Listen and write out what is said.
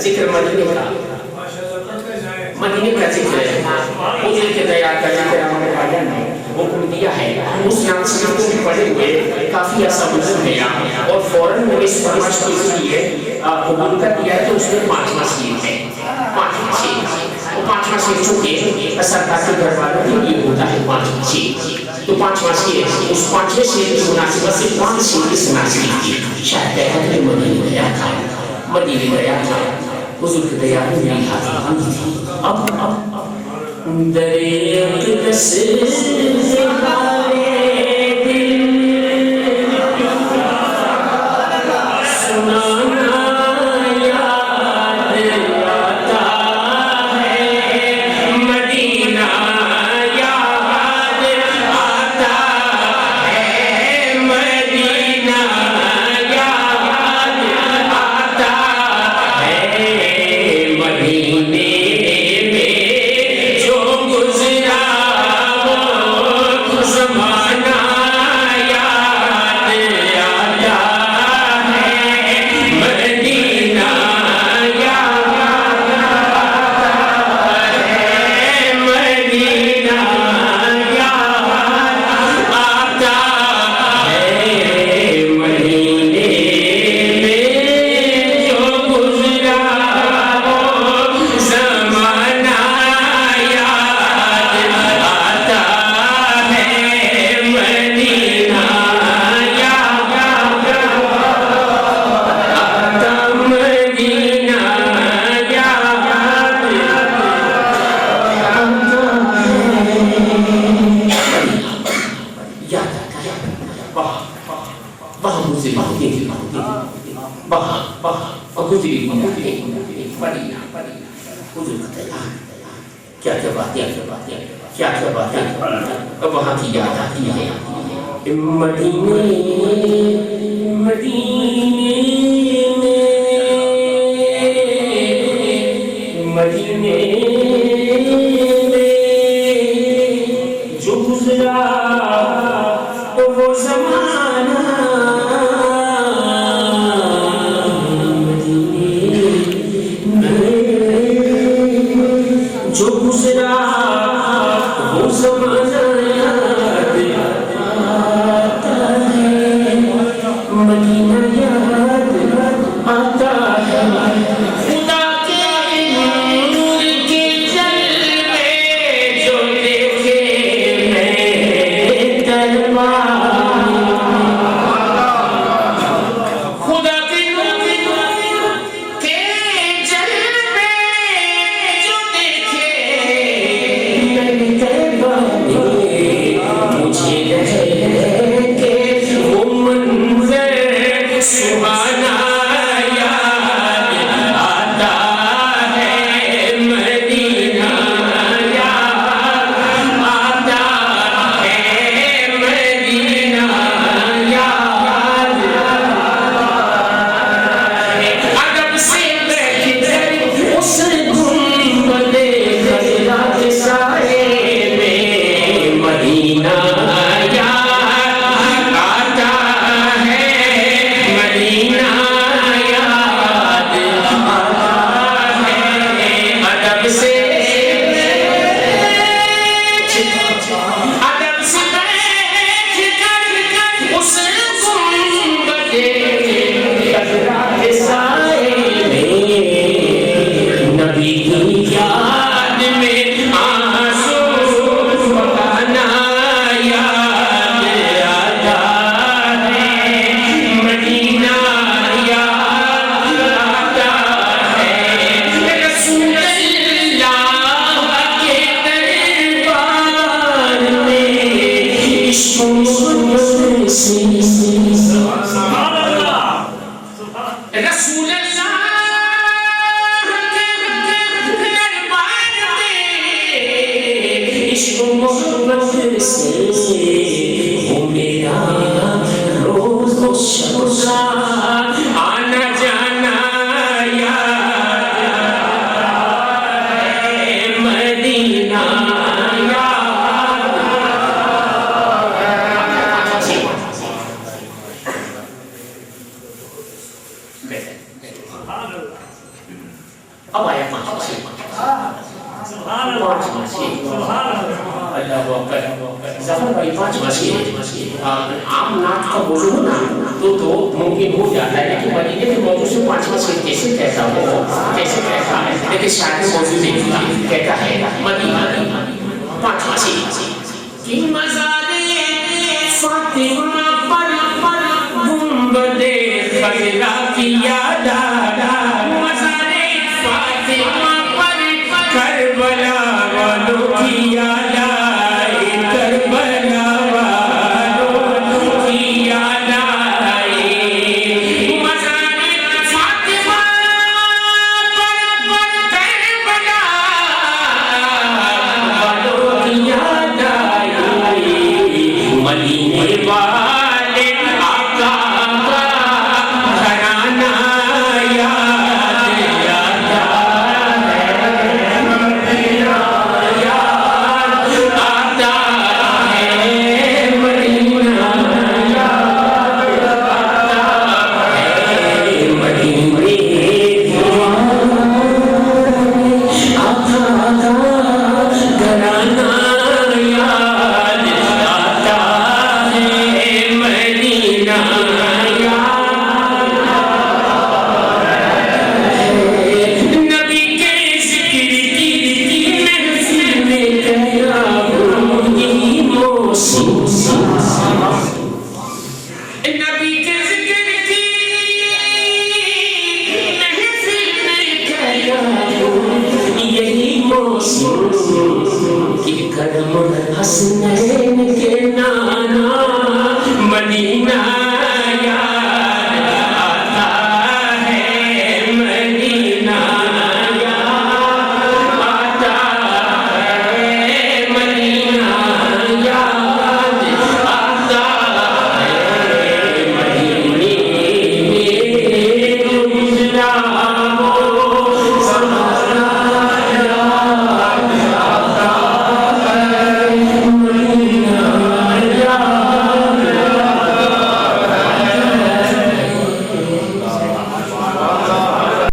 ذکر مدینے کا ذکر ہے. حضور کے دیار کا ذکر ہمارے بھائیوں نے حکم دیا ہے. اس نام سے کو بھی پڑھے ہوئے کافی ایسا گزر گیا اور فوراً میں اس فرمائش کو اس لیے قبول کر دیا ہے. تو اس میں 5واں شیر ہے. 5واں شیر وہ 5واں شیر چونکہ سرکار کے گھر والوں کے لیے ہوتا ہے 5واں شیر. تو 5واں شیر اس 5ویں شیر کی مناسبت سے 5 شیر کی مناسبت کی. شاید کہ مدینے گیا تھا حضور کے دیار میں میری حاضر تھی. اب دریق دس دارے دل سنانا یاد آتا ہے. مدینہ یاد آتا ہے. مدینہ یاد آتا ہے. مدینے کیا باتیں وہاں کی یاد آتی ہے. مدینے جو گزرا وہ زمانہ. جو گزرا وہ زمانہ یاد آتا ہے. مدینہ یاد آتا ہے. خدا کے نور کے جلوے جو دیکھے میں طلبا. خدا کے نور کے جلوے جو دیکھے مجھے رہے کہ وہ منظر سبحانہ یاد آتا ہے. مدینہ یاد آتا ہے. مدینہ یاد ادب سے بیٹھ کر اس گنبد خضرا کے سائے میں مدینہ یاد آتا ہے. مدینہ یاد آتا ہے. ادب سے بیٹھ کر اس گنبد خضرا کے سائے میں نبی کی یاد میں آنسو بہانا یاد آتا ہے. مدینہ یاد آتا ہے. رسول اللہ کے دربار میں عشق و محبت سے رسول اللہ عشق و محبت سے وہ میرا روز و شب آنا جانا یاد ہے. مدینہ اب آیا پانچواں شیر ظفر بھائی پانچواں شیر عام نعت کا موضوع نا تو ممکن ہو جاتا ہے لیکن مدینے کے موضوع سے پانچواں شیر کیسے کہتا ہو کیسے کہتا ہے لیکن شاید موضوع نہیں تھا کہتا ہے مدینہ پانچواں شیر کہ مزارے فاطمہ پر گنبدِ خضرا